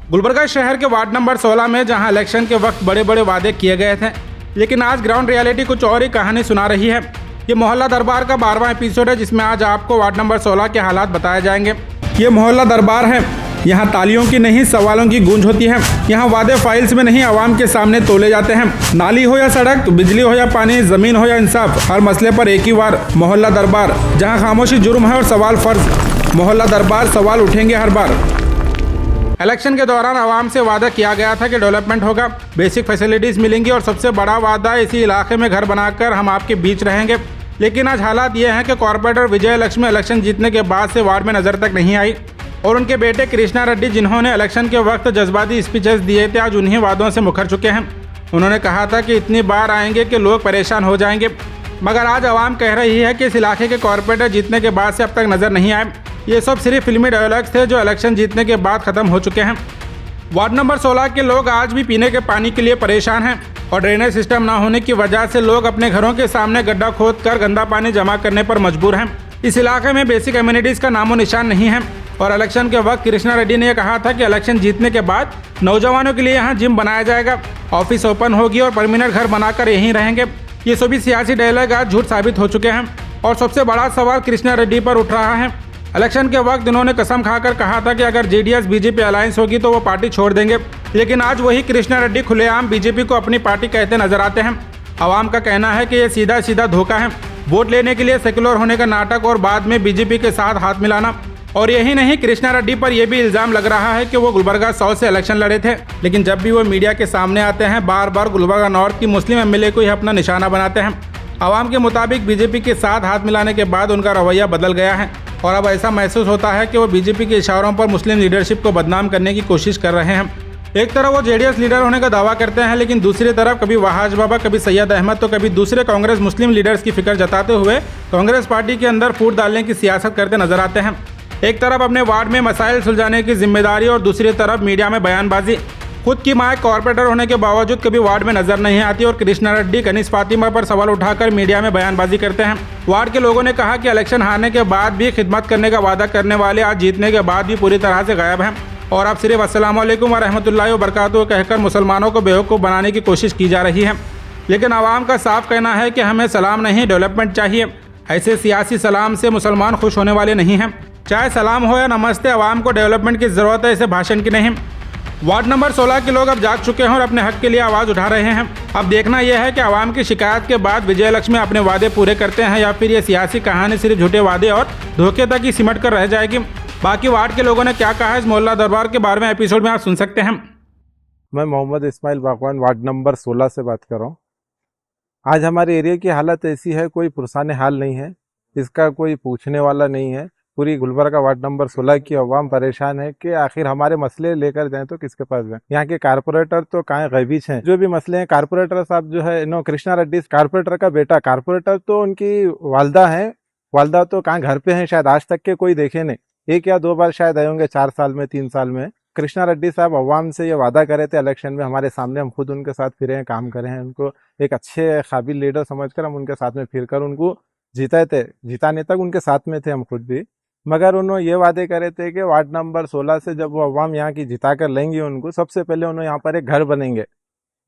गुलबर्गा शहर के ward number 16 में जहां इलेक्शन के वक्त बड़े बड़े वादे किए गए थे, लेकिन आज ग्राउंड रियलिटी कुछ और ही कहानी सुना रही है। ये मोहल्ला दरबार का 12वां एपिसोड है, जिसमें आज आपको वार्ड नंबर 16 के हालात बताए जाएंगे। ये मोहल्ला दरबार है। यहाँ तालियों की नहीं, सवालों की गूंज होती है। यहाँ वादे फाइल्स में नहीं, आवाम के सामने तोले जाते हैं। नाली हो या सड़क, बिजली हो या पानी, जमीन हो या इंसाफ, हर मसले पर एक ही वार, मोहल्ला दरबार। जहाँ खामोशी जुर्म है और सवाल फर्ज, मोहल्ला दरबार, सवाल उठेंगे हर बार। इलेक्शन के दौरान आवाम से वादा किया गया था कि डेवलपमेंट होगा, बेसिक फैसिलिटीज़ मिलेंगी और सबसे बड़ा वादा इसी इलाके में घर बनाकर हम आपके बीच रहेंगे। लेकिन आज हालात ये हैं कि कॉर्पोरेटर विजय लक्ष्मी इलेक्शन जीतने के बाद से वार्ड में नज़र तक नहीं आई और उनके बेटे कृष्णा रेड्डी, जिन्होंने इलेक्शन के वक्त जज्बाती स्पीचेस दिए थे, आज उन्हीं वादों से मुकर चुके हैं। उन्होंने कहा था कि इतनी बार आएंगे कि लोग परेशान हो जाएंगे, मगर आज आवाम कह रही है कि इस इलाके के कॉर्पोरेटर जीतने के बाद से अब तक नज़र नहीं आए। ये सब सिर्फ फिल्मी डायलॉग्स थे जो इलेक्शन जीतने के बाद ख़त्म हो चुके हैं। वार्ड नंबर 16 के लोग आज भी पीने के पानी के लिए परेशान हैं और ड्रेनेज सिस्टम ना होने की वजह से लोग अपने घरों के सामने गड्ढा खोद कर गंदा पानी जमा करने पर मजबूर हैं। इस इलाके में बेसिक एम्यूनिटीज़ का नामो निशान नहीं है और इलेक्शन के वक्त कृष्णा रेड्डी ने यह कहा था कि इलेक्शन जीतने के बाद नौजवानों के लिए यहाँ जिम बनाया जाएगा, ऑफिस ओपन होगी और परमानेंट घर बनाकर यहीं रहेंगे। ये सभी सियासी डायलॉग आज झूठ साबित हो चुके हैं और सबसे बड़ा सवाल कृष्णा रेड्डी पर उठ रहा है। इलेक्शन के वक्त इन्होंने कसम खाकर कहा था कि अगर जेडीएस बीजेपी अलायंस होगी तो वो पार्टी छोड़ देंगे, लेकिन आज वही कृष्णा रेड्डी खुलेआम बीजेपी को अपनी पार्टी कहते नजर आते हैं। आवाम का कहना है कि ये सीधा सीधा धोखा है, वोट लेने के लिए सेकुलर होने का नाटक और बाद में बीजेपी के साथ हाथ मिलाना। और यही नहीं, कृष्णा रेड्डी पर यह भी इल्ज़ाम लग रहा है कि वो गुलबर्गा 100 से इलेक्शन लड़े थे, लेकिन जब भी वो मीडिया के सामने आते हैं बार बार गुलबर्गा नॉर्थ की मुस्लिम एमएलए को ही अपना निशाना बनाते हैं। आवाम के मुताबिक बीजेपी के साथ हाथ मिलाने के बाद उनका रवैया बदल गया है और अब ऐसा महसूस होता है कि वो बीजेपी के इशारों पर मुस्लिम लीडरशिप को बदनाम करने की कोशिश कर रहे हैं। एक तरफ वो जेडीएस लीडर होने का दावा करते हैं, लेकिन दूसरी तरफ कभी वहाज बाबा, कभी सैयद अहमद तो कभी दूसरे कांग्रेस मुस्लिम लीडर्स की फिक्र जताते हुए कांग्रेस पार्टी के अंदर फूट डालने की सियासत करते नजर आते हैं। एक तरफ अपने वार्ड में मसाइल सुलझाने की जिम्मेदारी और दूसरी तरफ मीडिया में बयानबाजी। खुद की मां कॉर्पोरेटर होने के बावजूद कभी वार्ड में नजर नहीं आती और कृष्णा रेड्डी कनीस फातिमा पर सवाल उठाकर मीडिया में बयानबाजी करते हैं। वार्ड के लोगों ने कहा कि इलेक्शन हारने के बाद भी खिदमत करने का वादा करने वाले आज जीतने के बाद भी पूरी तरह से गायब हैं और अब सिर्फ अस्सलाम वालेकुम व रहमतुल्लाहि व बरकातुहू कहकर मुसलमानों को बेवकूफ़ बनाने की कोशिश की जा रही है। लेकिन आवाम का साफ कहना है कि हमें सलाम नहीं, डेवलपमेंट चाहिए। ऐसे सियासी सलाम से मुसलमान खुश होने वाले नहीं हैं। चाहे सलाम हो या नमस्ते, आवाम को डेवलपमेंट की ज़रूरत है, इसे भाषण की नहीं। वार्ड नंबर 16 के लोग अब जाग चुके हैं और अपने हक के लिए आवाज़ उठा रहे हैं। अब देखना यह है कि आवाम की शिकायत के बाद विजय लक्ष्मी अपने वादे पूरे करते हैं या फिर ये सियासी कहानी सिर्फ झूठे वादे और धोखे तक ही सिमट कर रह जाएगी। बाकी वार्ड के लोगों ने क्या कहा है इस मोहल्ला दरबार के 12वें एपिसोड में आप सुन सकते हैं। मैं मोहम्मद इस्माइल बागवान वार्ड नंबर 16 से बात कर रहा हूँ। आज हमारे एरिया की हालत ऐसी है, कोई पुरसाने हाल नहीं है, इसका कोई पूछने वाला नहीं है। पूरी गुलबर्गा वार्ड नंबर 16 की अवाम परेशान है कि आखिर हमारे मसले लेकर जाएं तो किसके पास जाएं। यहाँ के कारपोरेटर तो कहाँ गैबीच हैं। जो भी मसले हैं, कारपोरेटर साहब जो है कृष्णा रेड्डी कारपोरेटर का बेटा, कारपोरेटर तो उनकी वालदा है, वालदा तो कहाँ घर पे हैं, शायद आज तक के कोई देखे नहीं, 1 या 2 बार शायद आए होंगे 4 साल में, 3 साल में। कृष्णा रेड्डी साहब अवाम से ये वादा करे थे इलेक्शन में हमारे सामने, हम खुद उनके साथ फिरे हैं, काम करे हैं, उनको एक अच्छे काबिल लीडर समझकर हम उनके साथ में फिरकर उनको जीते थे, जिताने तक उनके साथ में थे हम खुद भी। मगर उन्होंने ये वादे करे थे कि वार्ड नंबर 16 से जब वो अवाम यहाँ की जिता कर लेंगे उनको, सबसे पहले उन्होंने यहाँ पर एक घर बनेंगे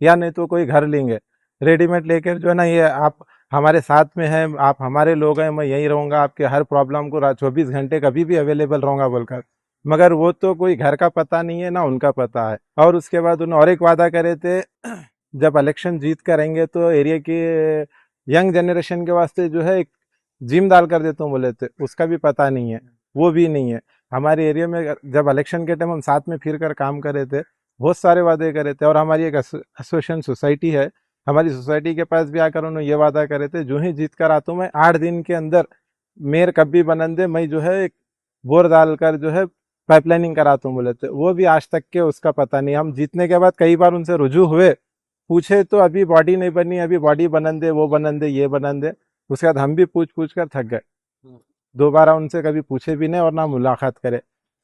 या नहीं तो कोई घर लेंगे रेडीमेड लेकर, जो है ना, ये आप हमारे साथ में हैं, आप हमारे लोग हैं, मैं यहीं रहूँगा, आपके हर प्रॉब्लम को 24 घंटे कभी भी अवेलेबल रहूँगा बोलकर। मगर वो तो कोई घर का पता नहीं है ना उनका पता है। और उसके बाद उन्होंने और एक वादा करे थे, जब इलेक्शन जीत कर आएंगे तो एरिया की यंग जनरेशन के वास्ते जो है एक जिम डाल कर देता हूँ बोले थे, उसका भी पता नहीं है, वो भी नहीं है। हमारे एरिया में जब इलेक्शन के टाइम हम साथ में फिर कर काम कर रहे थे, बहुत सारे वादे करे थे। और हमारी एक एसोसिएशन सोसाइटी है, हमारी सोसाइटी के पास भी आकर उन्होंने ये वादा करे थे, जो ही जीत कर आता हूँ मैं 8 दिन के अंदर मेयर कभी बनन दे, मैं जो है एक बोर डालकर जो है पाइपलाइनिंग कराता हूँ बोले थे। वो भी आज तक के उसका पता नहीं। हम जीतने के बाद कई बार उनसे रुजू हुए, पूछे तो अभी बॉडी नहीं बनी, अभी बॉडी बनन दे, वो बनन दे, ये बनन दे। उसके बाद हम भी पूछ कर थक गए, दोबारा उनसे कभी पूछे भी नहीं और ना मुलाकात करे।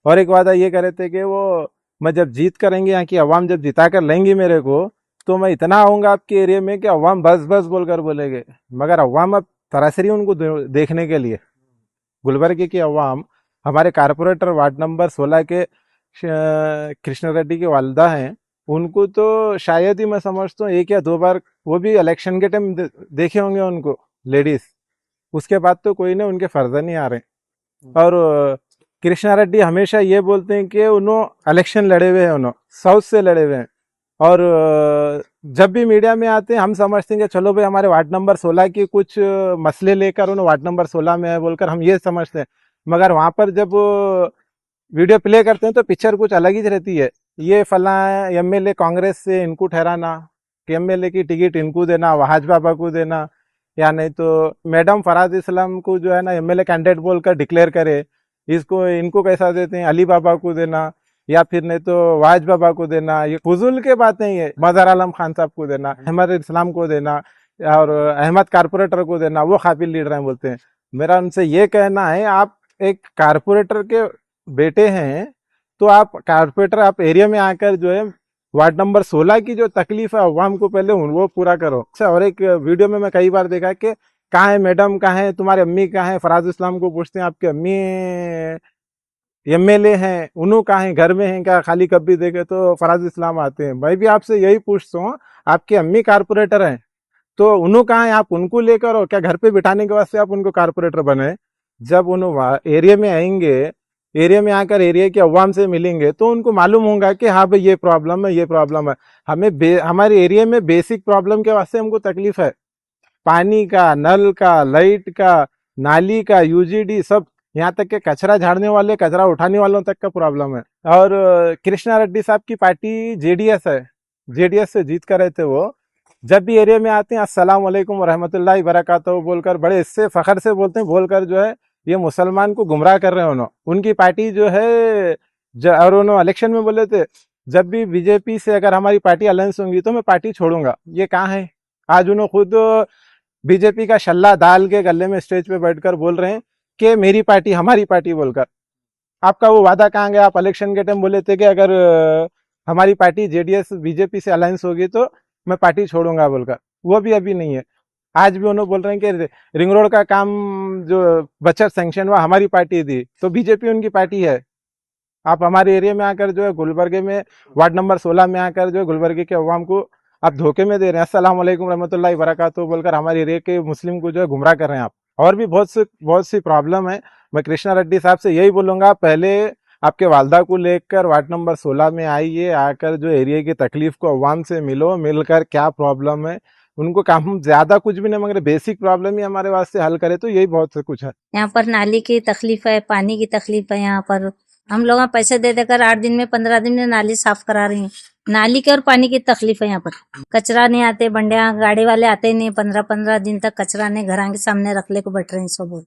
और एक वादा ये करे थे कि वो मैं जब जीत करेंगे, यहाँ की अवाम जब जिता कर लेंगी मेरे को, तो मैं इतना आऊँगा आपके एरिया में कि अवाम बस बस बोलकर बोलेंगे। मगर अवाम अब तरासरी उनको देखने के लिए, गुलबर्गे की अवाम हमारे कारपोरेटर वार्ड नंबर 16 के कृष्णा रेड्डी की वालदा हैं, उनको तो शायद ही मैं समझता हूँ 1 या 2 बार, वो भी इलेक्शन के टाइम देखे होंगे उनको लेडीज। उसके बाद तो कोई ने उनके फर्जा नहीं आ रहे। और कृष्णा रेड्डी हमेशा ये बोलते हैं कि उन्होंने इलेक्शन लड़े हुए हैं, उन्होंने साउथ से लड़े हुए हैं। और जब भी मीडिया में आते हैं हम समझते हैं कि चलो भाई हमारे वार्ड नंबर 16 की कुछ मसले लेकर उन्होंने वार्ड नंबर 16 में है बोलकर हम ये समझते हैं। मगर वहां पर जब वीडियो प्ले करते हैं तो पिक्चर कुछ अलग ही रहती है। ये फला एमएलए कांग्रेस से इनको ठहराना, कि एमएलए की टिकट इनको देना, वहाज बाबा को देना, या नहीं तो मैडम फराज इस्लाम को जो है ना एमएलए कैंडिडेट बोलकर डिक्लेयर करे, इसको इनको कैसा देते हैं अली बाबा को देना, या फिर नहीं तो वाज बाबा को देना। ये फजूल के बातें, ये मजहर आलम खान साहब को देना, अहमद इस्लाम को देना, और अहमद कारपोरेटर को देना, वो काबिल लीडर हैं बोलते हैं। मेरा उनसे ये कहना है, आप एक कारपोरेटर के बेटे हैं तो आप कारपोरेटर, आप एरिया में आकर जो है वार्ड नंबर 16 की जो तकलीफ है अवाम को पहले वो पूरा करो। अच्छा, और एक वीडियो में मैं कई बार देखा कि कहाँ है मैडम, कहाँ है तुम्हारी अम्मी, कहाँ है, फराज इस्लाम को पूछते हैं आपकी अम्मी एमएलए हैं, उन्हों कहाँ है, घर में हैं क्या, खाली कभी देखे तो फराज इस्लाम आते हैं। मैं भी आपसे यही पूछता हूँ, आपकी अम्मी कारपोरेटर हैं तो उन्हों कहाँ है, आप उनको लेकर हो क्या, घर पे बिठाने के वास्ते आप उनको कारपोरेटर बने। जब उन्होंने एरिया में आएंगे, एरिया में आकर एरिया के अवाम से मिलेंगे तो उनको मालूम होगा कि हाँ भाई ये प्रॉब्लम है, ये प्रॉब्लम है। हमें हमारे एरिया में बेसिक प्रॉब्लम के वास्ते हमको तकलीफ है, पानी का, नल का, लाइट का, नाली का, यूजीडी, सब, यहाँ तक के कचरा झाड़ने वाले, कचरा उठाने वालों तक का प्रॉब्लम है। और कृष्णा रेड्डी साहब की पार्टी जेडीएस है, जेडीएस से जीत कर रहे थे वो। जब भी एरिया में आते हैं अस्सलाम वालेकुम व रहमतुल्लाहि व बरकातहू बोलकर बड़े इससे फखर से बोलते हैं, बोलकर जो है ये मुसलमान को गुमराह कर रहे हैं उन्होंने। उनकी पार्टी जो है और उन्होंने इलेक्शन में बोले थे जब भी बीजेपी से अगर हमारी पार्टी अलायंस होंगी तो मैं पार्टी छोड़ूंगा। ये कहाँ है, आज उन्होंने खुद बीजेपी का शल्ला डाल के गले में स्टेज पे बैठकर बोल रहे हैं कि मेरी पार्टी, हमारी पार्टी बोलकर। आपका वो वादा कहाँ गया, आप इलेक्शन के टाइम बोले थे कि अगर हमारी पार्टी जेडीएस बीजेपी से अलायंस होगी तो मैं पार्टी छोड़ूंगा बोलकर, वो भी अभी नहीं है। आज भी उन्होंने बोल रहे हैं कि रिंग रोड का काम जो बजट सैंक्शन हुआ हमारी पार्टी दी, तो बीजेपी उनकी पार्टी है। आप हमारे एरिया में आकर जो है गुलबर्गे में वार्ड नंबर 16 में आकर जो है गुलबर्गे के अवाम को आप धोखे में दे रहे हैं, अस्सलाम वालेकुम रहमतुल्लाहि बरकातहू बोलकर हमारे एरिया के मुस्लिम को जो है गुमराह कर रहे हैं आप। और भी बहुत सी प्रॉब्लम है। मैं कृष्णा रेड्डी साहब से यही बोलूंगा, पहले आपके वालदा को लेकर वार्ड नंबर 16 में आइए, आकर जो एरिया की तकलीफ को अवाम से मिलो, मिलकर क्या प्रॉब्लम है उनको काम, ज्यादा कुछ भी नहीं मगर बेसिक प्रॉब्लम ही हमारे वास्ते हल करे तो यही बहुत कुछ है। यहाँ पर नाली की तकलीफ है, पानी की तकलीफ है। यहाँ पर हम लोग पैसे दे देकर 8 दिन में 15 दिन में नाली साफ करा रही हैं। नाली की और पानी की तकलीफ है। यहाँ पर कचरा नहीं आते, बंडिया गाड़ी वाले आते ही नहीं, 15-15 दिन तक कचरा नहीं, घर के सामने रख ले को बैठ रहे हैं सब,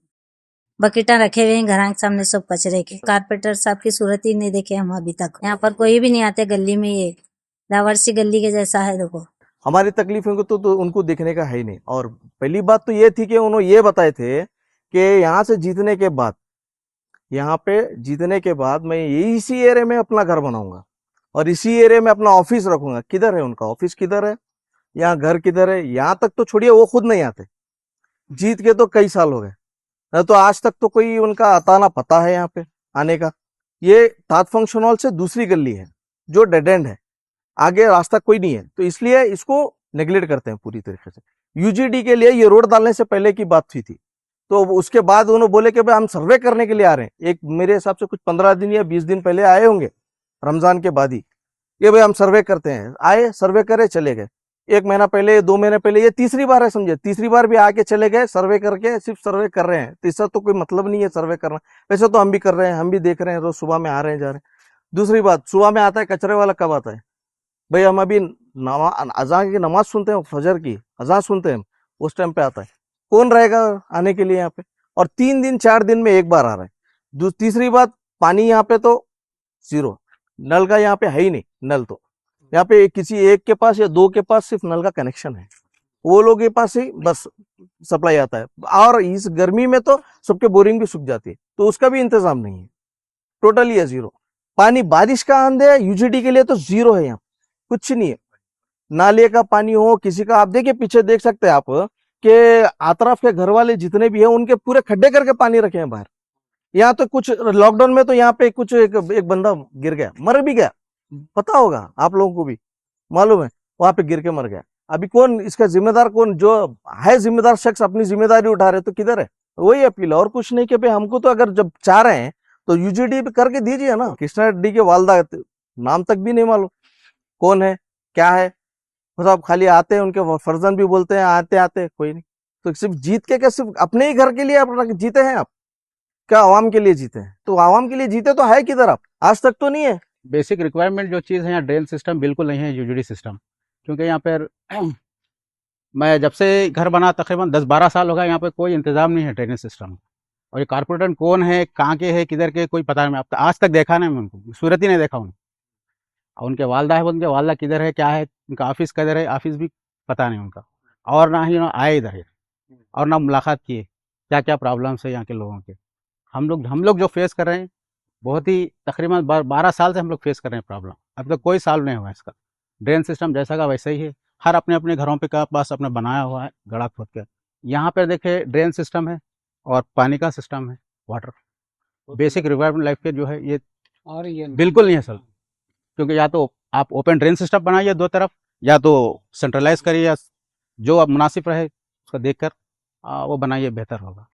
बकेटा रखे हुए हैं घर के सामने सब कचरे के। कारपेंटर साहब की सूरत ही नहीं देखे हम अभी तक। यहाँ पर कोई भी नहीं आते गली में, ये दावरसी गली के जैसा है। देखो हमारी तकलीफों को तो उनको देखने का है ही नहीं। और पहली बात तो ये थी कि उन्होंने ये बताए थे कि यहाँ से जीतने के बाद, यहाँ पे जीतने के बाद मैं इसी एरिया में अपना घर बनाऊंगा और इसी एरिया में अपना ऑफिस रखूंगा। किधर है उनका ऑफिस, किधर है, यहाँ घर किधर है? यहाँ तक तो छोड़िए, वो खुद नहीं आते। जीत के तो कई साल हो गए, तो आज तक तो कोई उनका आता ना पता है यहाँ पे आने का। ये ताज फंक्शन हॉल से दूसरी गली है जो डेड एंड है, आगे रास्ता कोई नहीं है, तो इसलिए इसको नेग्लेक्ट करते हैं पूरी तरीके से। यूजीडी के लिए ये रोड डालने से पहले की बात हुई थी, तो उसके बाद उन्होंने बोले कि भाई हम सर्वे करने के लिए आ रहे हैं। एक मेरे हिसाब से कुछ 15 दिन या 20 दिन पहले आए होंगे, रमजान के बाद ही, ये भाई हम सर्वे करते हैं। आए, सर्वे करे, चले गए। 1 महीना पहले, 2 महीने पहले, ये तीसरी बार है, समझे, तीसरी बार भी आके चले गए। सर्वे करके सिर्फ सर्वे कर रहे हैं, तो इसका तो कोई मतलब नहीं है सर्वे करना। वैसे तो हम भी कर रहे हैं, हम भी देख रहे हैं, रोज सुबह में आ रहे हैं, जा रहे हैं। दूसरी बात, सुबह में आता है कचरे वाला कब आता है भाई? हम अभी अज़ान की नमाज सुनते हैं, फजर की अज़ान सुनते हैं, उस टाइम पे आता है। कौन रहेगा आने के लिए यहाँ पे? और 3 दिन 4 दिन में एक बार आ रहा है। तीसरी बात, पानी यहाँ पे तो 0, नल का यहाँ पे है ही नहीं। नल तो यहाँ पे किसी एक के पास या 2 के पास सिर्फ नल का कनेक्शन है, वो लोग के पास ही बस सप्लाई आता है। और इस गर्मी में तो सबके बोरिंग भी सूख जाती है, तो उसका भी इंतजाम नहीं है, टोटली है 0। पानी बारिश का आंधे यूजीडी के लिए तो 0 है, यहाँ कुछ नहीं है। नाले का पानी हो किसी का, आप देखिए पीछे देख सकते हैं आप कि अतराफ के घर वाले जितने भी हैं उनके पूरे खड्डे करके पानी रखे हैं बाहर। यहाँ तो कुछ लॉकडाउन में तो यहाँ पे कुछ एक बंदा गिर गया, मर भी गया, पता होगा आप लोगों को भी मालूम है, वहां पे गिर के मर गया। अभी कौन इसका जिम्मेदार, कौन जो है जिम्मेदार शख्स अपनी जिम्मेदारी उठा रहे, तो किधर है? वही अपील है और कुछ नहीं कि भाई हमको तो अगर जब चाह रहे हैं तो यूजीडी पे करके दीजिए ना। कृष्णा रेड्डी के वालदा नाम तक भी नहीं मालूम कौन है क्या है, बस आप खाली आते हैं, उनके फर्जन भी बोलते हैं आते आते, कोई नहीं। तो सिर्फ जीत के क्या सिर्फ अपने ही घर के लिए आप जीते हैं? आप क्या आवाम के लिए जीते हैं? तो आवाम के लिए जीते तो है किधर आप? आज तक तो नहीं है। बेसिक रिक्वायरमेंट जो चीज़ है यहाँ ड्रेन सिस्टम बिल्कुल नहीं है, यूजीडी सिस्टम। क्योंकि यहाँ पर मैं जब से घर बना तकरीबन 10-12 साल हो गया, यहाँ पे कोई इंतजाम नहीं है ड्रेनेज सिस्टम। और ये कारपोरेटर कौन है, कहाँ के है, किधर के, कोई पता नहीं। अब आज तक देखा नहीं मैं उनको, सूरत ही नहीं देखा उनको। और उनके वालदा है, उनके वालदा किधर है, क्या है, उनका ऑफिस किधर है, ऑफिस भी पता नहीं उनका। और ना ही ना आए इधर, और ना मुलाकात किए क्या क्या प्रॉब्लम्स है यहाँ के लोगों के। हम लोग जो फेस कर रहे हैं, बहुत ही तकरीबन 12 साल से हम लोग फेस कर रहे हैं प्रॉब्लम। अब तक कोई सॉल्व नहीं हुआ इसका। ड्रेन सिस्टम जैसा का वैसा ही है, हर अपने अपने घरों पे का पास अपने बनाया हुआ है गड़ा खोद कर। यहाँ पर देखे ड्रेन सिस्टम है और पानी का सिस्टम है, वाटर बेसिक रिक्वायरमेंट लाइफ के जो है ये बिल्कुल नहीं है सर। क्योंकि या तो आप ओपन ड्रेन सिस्टम बनाइए 2 तरफ, या तो सेंट्रलाइज करिए, या जो अब मुनासिब रहे उसका देखकर वो बनाइए, बेहतर होगा।